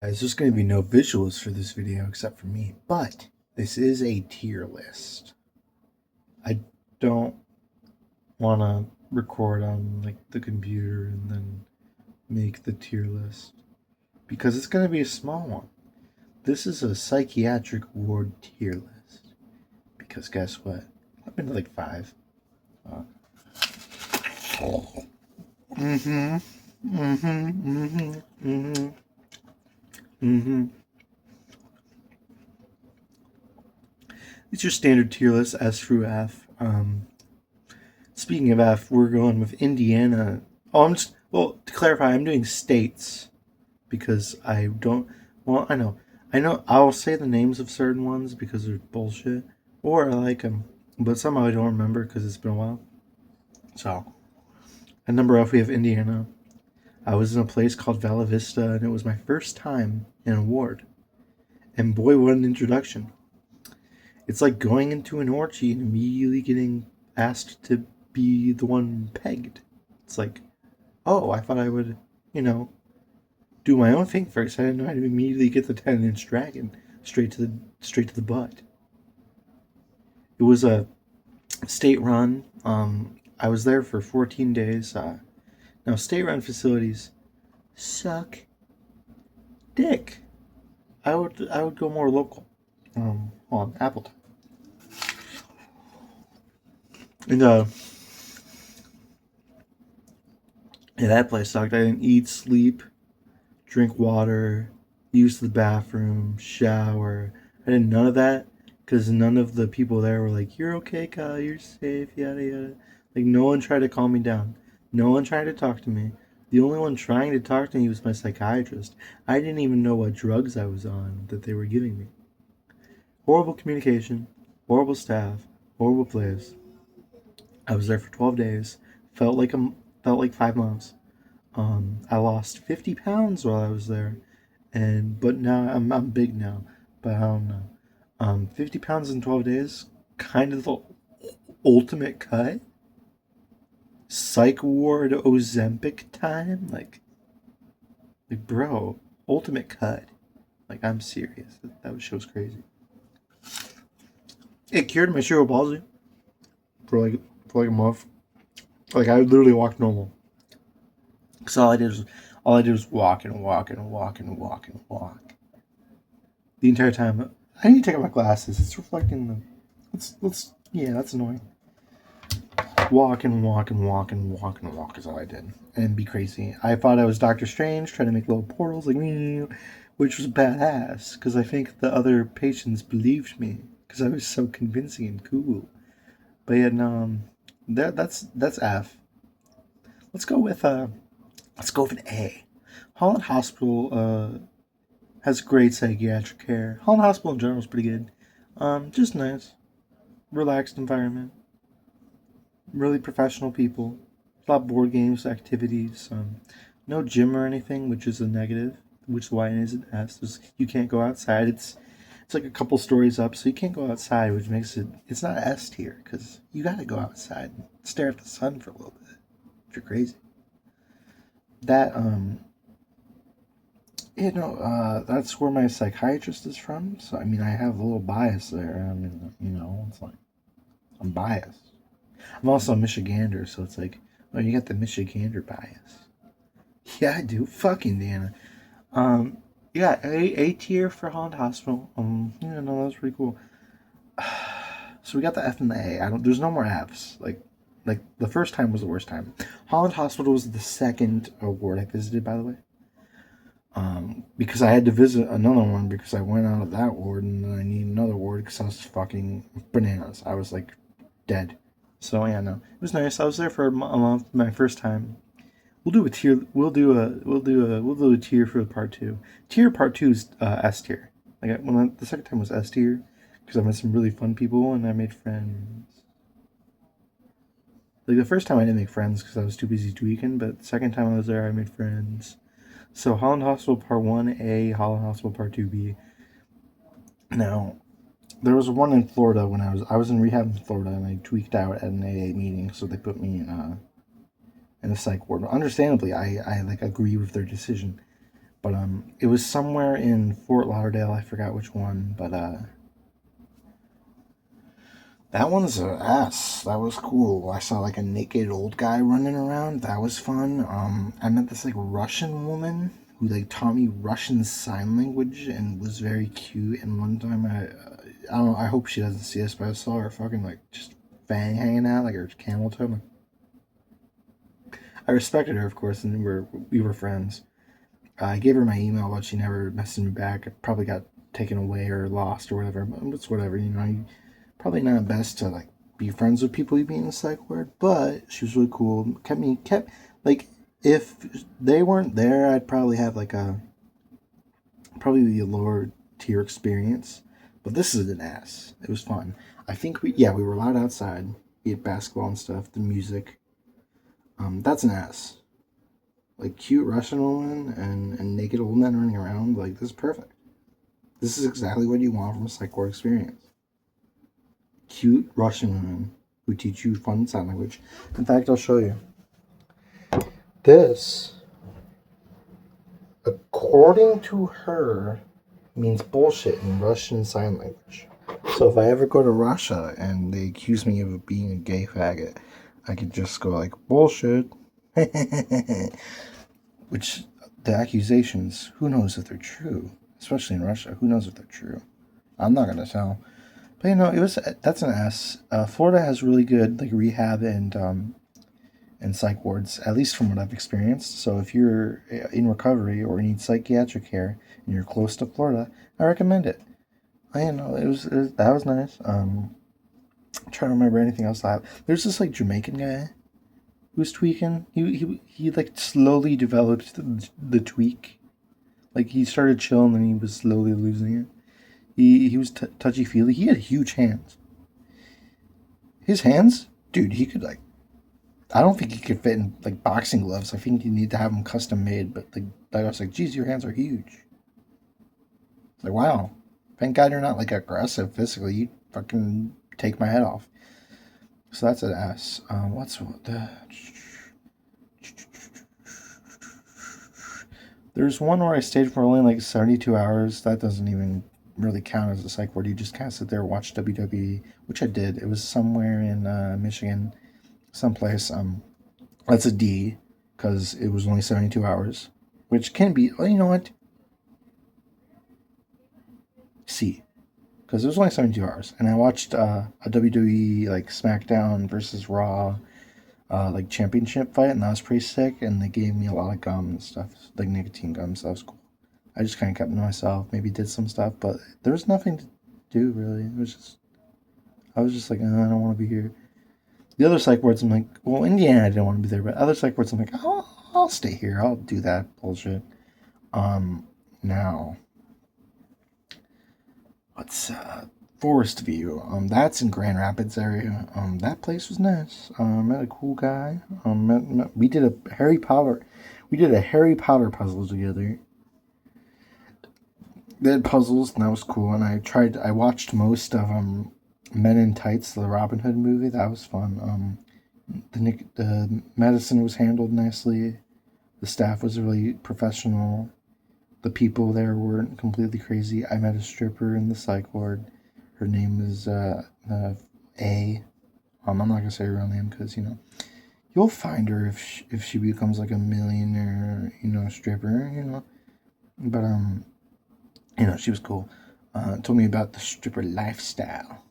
There's going to be no visuals for this video except for me, but this is a tier list. I don't want to record on the computer and then make the tier list because it's going to be a small one. This is a psychiatric ward tier list because guess what? I've been to like 5. It's your standard tier list, S through F. Speaking of F, we're going with Indiana. To clarify, I'm doing states because I don't. Well, I know. I'll say the names of certain ones because they're bullshit, or I like them, but somehow I don't remember because it's been a while. So, at number F, we have Indiana. I was in a place called Vala Vista, and it was my first time in a ward. And boy, what an introduction. It's like going into an orgy and immediately getting asked to be the one pegged. It's like, oh, I thought I would, do my own thing first. I didn't know how to immediately get the 10-inch dragon straight to the butt. It was a state run. I was there for 14 days. Now, state run facilities suck dick. I would go more local. On Appleton. And that place sucked. I didn't eat, sleep, drink water, use the bathroom, shower. I did none of that because none of the people there were like, "You're okay, Kyle. You're safe." Yada yada. Like no one tried to calm me down. No one tried to talk to me. The only one trying to talk to me was my psychiatrist. I didn't even know what drugs I was on that they were giving me. Horrible communication, horrible staff, horrible place. I was there for 12 days. Felt like 5 months. I lost 50 pounds while I was there, but now I'm big now. But I don't know. 50 pounds in 12 days, kind of the ultimate cut. Psych ward Ozempic time, like bro, ultimate cut. Like I'm serious. That show's crazy. It cured my cerebral palsy for like a month. Like I literally walked normal. Cause all I did was walk and walk and walk and walk and walk. The entire time. I need to take out my glasses. It's reflecting the. Yeah, that's annoying. Walk and walk and walk and walk and walk is all I did, and be crazy. I thought I was Doctor Strange, trying to make little portals like me, which was badass. Because I think the other patients believed me because I was so convincing and cool. But yeah, no, that's F. Let's go with an A. Holland Hospital has great psychiatric care. Holland Hospital in general is pretty good. Just nice, relaxed environment. Really professional people. A lot of board games, activities. No gym or anything, which is a negative. Which is why it is an S. You can't go outside. It's like a couple stories up, so you can't go outside, which makes it's not S tier because you got to go outside and stare at the sun for a little bit. If you're crazy. That that's where my psychiatrist is from. So I mean, I have a little bias there. I mean, it's like I'm biased. I'm also a Michigander, so it's like, oh, you got the Michigander bias. Yeah, I do. Fucking Dana. Yeah, A tier for Holland Hospital. Yeah, no, that was pretty cool. So we got the F and the A. There's no more Fs. Like the first time was the worst time. Holland Hospital was the second ward I visited, by the way. Because I had to visit another one because I went out of that ward and then I need another ward because I was fucking bananas. I was like dead. So yeah, no, it was nice. I was there for a month, my first time. We'll do a tier. We'll do a tier for part 2. Part 2 is S tier. Like the second time was S tier because I met some really fun people and I made friends. Like the first time I didn't make friends because I was too busy tweaking, but the second time I was there I made friends. So Holland Hospital Part 1 A, Holland Hospital Part 2 B. Now, there was one in Florida when I was in rehab in Florida and I tweaked out at an AA meeting, so they put me in a psych ward. Understandably, I agree with their decision. But it was somewhere in Fort Lauderdale. I forgot which one, but that one's a ass. That was cool. I saw like a naked old guy running around. That was fun. I met this like Russian woman who like taught me Russian sign language and was very cute. And one time I don't know. I hope she doesn't see this, but I saw her fucking like just fang hanging out, like her camel toe. Like, I respected her, of course, and we were friends. I gave her my email, but she never messaged me back. It probably got taken away or lost or whatever. But it's whatever, you know. Probably not best to like be friends with people you meet in the psych ward, but she was really cool. Kept like if they weren't there, I'd probably have like a probably a lower tier experience. But this is an ass. It was fun. I think we were allowed outside, be it basketball and stuff, the music. That's an ass. Like cute Russian woman and naked old men running around. Like this is perfect. This is exactly what you want from a psych ward experience. Cute Russian women who teach you fun sign language. In fact, I'll show you. This, according to her, means bullshit in Russian sign language. So if I ever go to Russia and they accuse me of being a gay faggot, I could just go like, bullshit. Which, the accusations, who knows if they're true? Especially in Russia, who knows if they're true? I'm not gonna tell. But that's an ass. Florida has really good like rehab and psych wards, at least from what I've experienced. So if you're in recovery or need psychiatric care and you're close to Florida, I recommend it. That was nice. I'm trying to remember anything else I have. There's this like Jamaican guy who was tweaking. He like slowly developed the tweak. Like he started chilling and he was slowly losing it. He was touchy feely. He had huge hands. His hands, dude. He could like. I don't think he could fit in like boxing gloves. I think you need to have them custom made. But I was like, geez, your hands are huge. Like, wow. Thank God you're not like aggressive physically. You fucking take my head off. So that's an ass. What's the? There's one where I stayed for only like 72 hours. That doesn't even really count as a psych ward. You just kind of sit there and watch WWE, which I did. It was somewhere in Michigan, someplace. That's a D because it was only 72 hours, which can be. Well, you know what? C, because it was only 72 hours, and I watched a WWE like SmackDown versus Raw like championship fight, and that was pretty sick. And they gave me a lot of gum and stuff, like nicotine gum. So that was cool. I just kind of kept to myself. Maybe did some stuff, but there was nothing to do really. I was just like, I don't want to be here. The other psych wards, I'm like, well, Indiana, I didn't want to be there, but other psych wards, I'm like, I'll stay here. I'll do that bullshit. Now, what's Forest View? That's in Grand Rapids area. That place was nice. Met a cool guy. We did a Harry Potter puzzle together. They had puzzles, and that was cool. And I watched most of Men in Tights, the Robin Hood movie. That was fun. The medicine was handled nicely. The staff was really professional. The people there weren't completely crazy. I met a stripper in the psych ward. Her name is A. I'm not gonna say her real name because you'll find her if she becomes like a millionaire, stripper, But she was cool. Told me about the stripper lifestyle,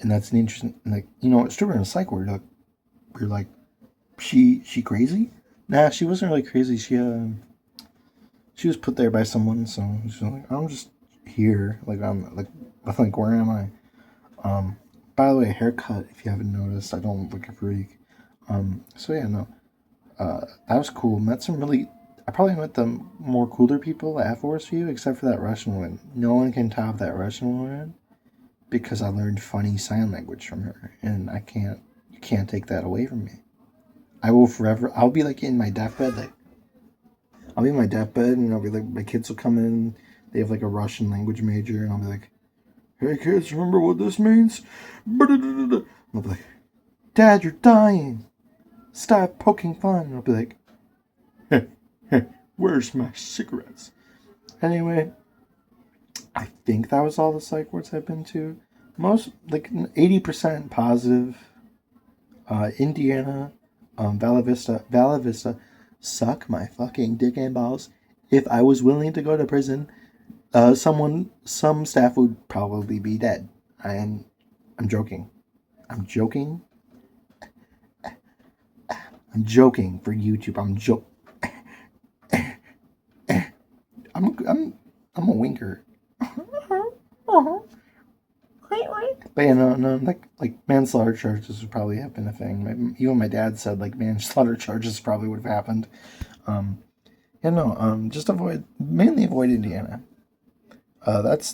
and that's an interesting stripper in a psych ward. You're like, she crazy? Nah, she wasn't really crazy. She was put there by someone, so she's like, I'm just here. Like I'm like where am I? By the way, haircut. If you haven't noticed, I don't look like a freak. So yeah, no. That was cool. I probably met the more cooler people at Forest View, except for that Russian woman. No one can top that Russian woman because I learned funny sign language from her, and you can't take that away from me. I will forever. I'll be like in my deathbed, like I'll be in my deathbed, and I'll be like, my kids will come in. They have like a Russian language major, and I'll be like, "Hey kids, remember what this means?" And I'll be like, "Dad, you're dying. Stop poking fun." And I'll be like, Where's my cigarettes? Anyway, I think that was all the psych wards I've been to. Most, like 80% positive. Indiana, Vala Vista, suck my fucking dick and balls. If I was willing to go to prison, some staff would probably be dead. I'm joking. I'm joking. I'm joking for YouTube. I'm a winker. But yeah, no, like manslaughter charges would probably have been a thing. Even my dad said like manslaughter charges probably would have happened. Just mainly avoid Indiana. That's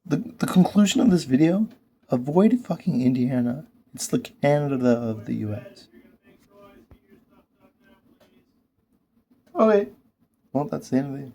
the conclusion of this video. Avoid fucking Indiana. It's the Canada of the U.S. Okay, well that's the end of the